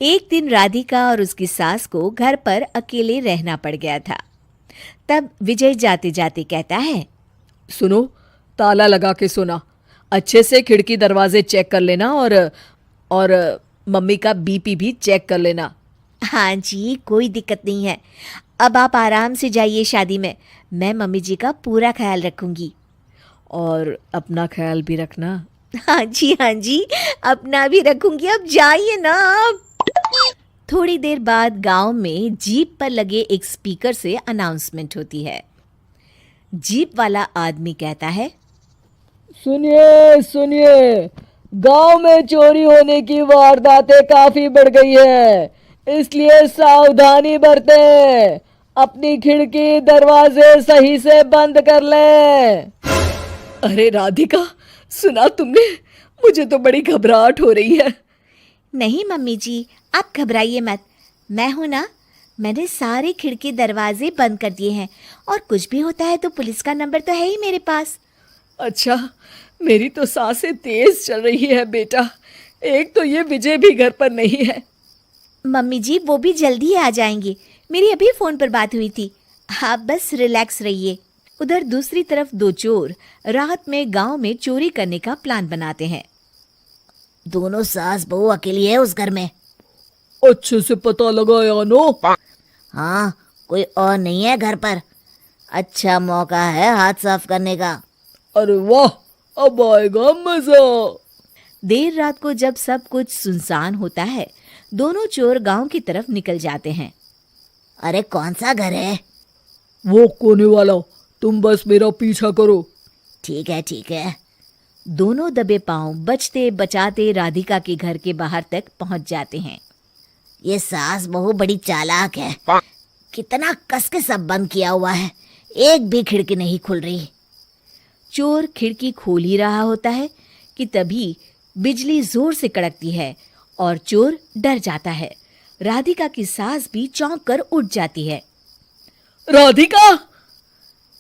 एक दिन राधिका और उसकी सास को घर पर अकेले रहना पड़ गया था। तब विजय जाते जाते कहता है, सुनो, ताला लगा के सोना, अच्छे से खिड़की दरवाजे चेक कर लेना और मम्मी का बीपी भी चेक कर लेना। हाँ जी, कोई दिक्कत नहीं है। अब आप आराम से जाइए शादी में, मैं मम्मी जी का पूरा ख्याल रखूंगी। और अपना ख्याल भी रखना। हाँ जी हाँ जी, अपना भी रखूंगी। अब जाइए ना आप। थोड़ी देर बाद गांव में जीप पर लगे एक स्पीकर से अनाउंसमेंट होती है। जीप वाला आदमी कहता है, सुनिए सुनिए, गांव में चोरी होने की वारदातें काफी बढ़ गई है, इसलिए सावधानी बरतें। अपनी खिड़की दरवाजे सही से बंद कर लें। अरे राधिका, सुना तुमने? मुझे तो बड़ी घबराहट हो रही है। नहीं मम्मी जी, आप घबराइए मत, मैं हूं ना। मैंने सारे खिड़की दरवाजे बंद कर दिए हैं, और कुछ भी होता है तो पुलिस का नंबर तो है ही मेरे पास। अच्छा, मेरी तो सांसें तेज चल रही है बेटा। एक तो ये विजय भी घर पर नहीं है। मम्मी जी, वो भी जल्दी आ जाएंगे, मेरी अभी फोन पर बात हुई थी। आप बस रिलैक्स रहिए। उधर दूसरी तरफ दो चोर रात में गांव में चोरी करने का प्लान बनाते हैं। दोनों सास बहू अकेली है उस घर में। अच्छे से पता लगाया नो? हाँ, कोई और नहीं है घर पर। अच्छा मौका है हाथ साफ करने का। अरे वाह, अब आएगा मजा। देर रात को जब सब कुछ सुनसान होता है, दोनों चोर गांव की तरफ निकल जाते हैं। अरे कौन सा घर है? वो कोने वाला, तुम बस मेरा पीछा करो। ठीक है ठीक है। दोनों दबे पांव बचते बचाते राधिका के घर के बाहर तक पहुंच जाते हैं। ये सास बहू बड़ी चालाक है, कितना कस के सब बंद किया हुआ है, एक भी खिड़की नहीं खुल रही। चोर खिड़की खोल ही रहा होता है कि तभी बिजली जोर से कड़कती है और चोर डर जाता है। राधिका की सास भी चौंक कर उठ जाती है। राधिका!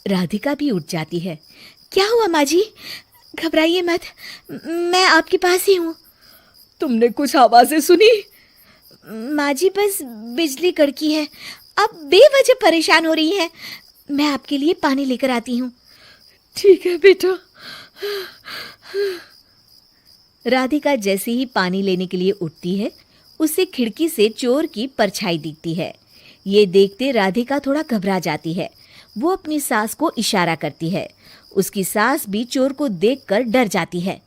राधिका भी उठ जाती है। क्या हुआ माँ जी? घबराइए मत, मैं आपके पास ही हूँ। तुमने कुछ आवाजें सुनी? माँ जी, बस बिजली कड़की है, आप बेवजह परेशान हो रही हैं। मैं आपके लिए पानी लेकर आती हूँ। ठीक है बेटा। राधिका जैसे ही पानी लेने के लिए उठती है, उसे खिड़की से चोर की परछाई दिखती है। ये देखते राधिका थोड़ा घबरा जाती है। वो अपनी सास को इशारा करती है। उसकी सास भी चोर को देखकर डर जाती है।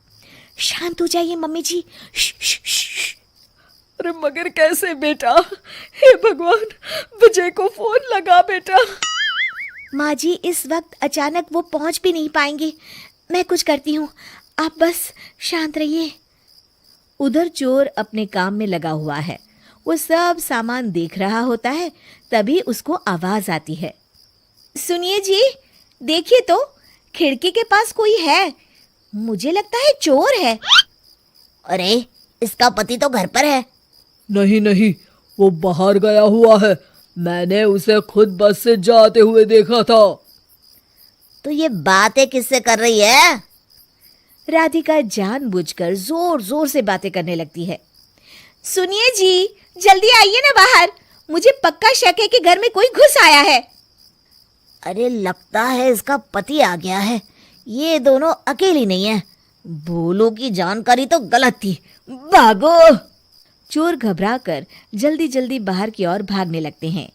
शांत हो जाइए मम्मी जी। अरे मगर कैसे बेटा? हे भगवान, विजय को फोन लगा बेटा। माँ जी, इस वक्त अचानक वो पहुंच भी नहीं पाएंगे, मैं कुछ करती हूँ, आप बस शांत रहिए। उधर चोर अपने काम में लगा हुआ है, वो सब सामान देख रहा होता है। तभी उसको आवाज आती है। सुनिए जी, देखिए तो, खिड़की के पास कोई है, मुझे लगता है चोर है। अरे, इसका पति तो घर पर है। नहीं नहीं, वो बाहर गया हुआ है, मैंने उसे खुद बस से जाते हुए देखा था। तो ये बातें किससे कर रही है? राधिका जानबूझकर जोर जोर से बातें करने लगती है। सुनिए जी, जल्दी आइए ना बाहर, मुझे पक्का शक है कि घर में कोई घुस आया है। अरे लगता है इसका पति आ गया है, ये दोनों अकेली नहीं है। भोलू की जानकारी तो गलत थी, भागो। चोर घबराकर जल्दी जल्दी बाहर की ओर भागने लगते हैं।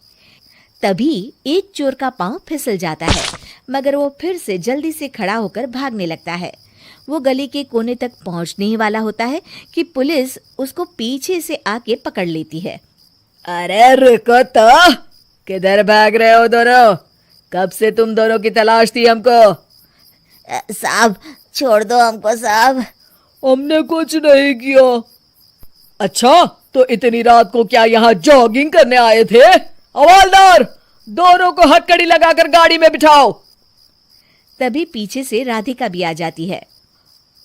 तभी एक चोर का पांव फिसल जाता है, मगर वो फिर से जल्दी से खड़ा होकर भागने लगता है। वो गली के कोने तक पहुंचने ही वाला होता है कि पुलिस उसको पीछे से आके पकड़ लेती है। अरे रुको तो, किधर भाग रहे हो दोनों? कब से तुम दोनों की तलाश थी हमको? साहब, छोड़ दो हमको साहब। हमने कुछ नहीं किया। अच्छा, तो इतनी रात को क्या यहाँ जॉगिंग करने आए थे? हवलदार, दोनों को हथकड़ी लगाकर गाड़ी में बिठाओ। तभी पीछे से राधिका भी आ जाती है।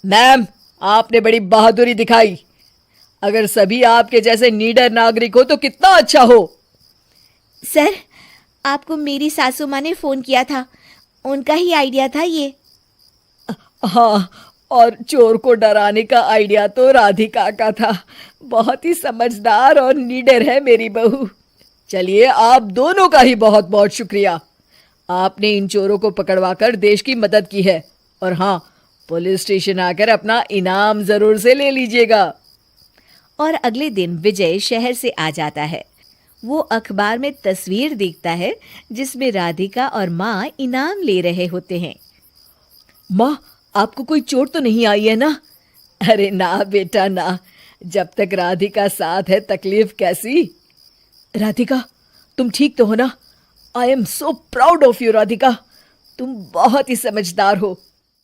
मैम, आपने बड़ी बहादुरी दिखाई। अगर सभी आपके जैसे नीडर नागरिक हो तो कितना अच्छा हो। सर, आपको मेरी सासू माँ ने फोन किया था, उनका ही आइडिया था ये। हाँ, और चोर को डराने का आइडिया तो राधिका का था। बहुत ही समझदार और निडर है मेरी बहू। चलिए, आप दोनों का ही बहुत बहुत शुक्रिया। आपने इन चोरों को पकड़वाकर देश की मदद की है। और हाँ, पुलिस स्टेशन आकर अपना इनाम जरूर से ले लीजिएगा। और अगले दिन विजय शहर से आ जाता है। वो अखबार में तस्वीर देखता है जिसमें राधिका और माँ इनाम ले रहे होते हैं। माँ, आपको कोई चोट तो नहीं आई है ना? अरे ना बेटा ना, जब तक राधिका साथ है तकलीफ कैसी। राधिका, तुम ठीक तो हो ना? I am so proud of you Radhika, तुम बहुत ही समझदार हो।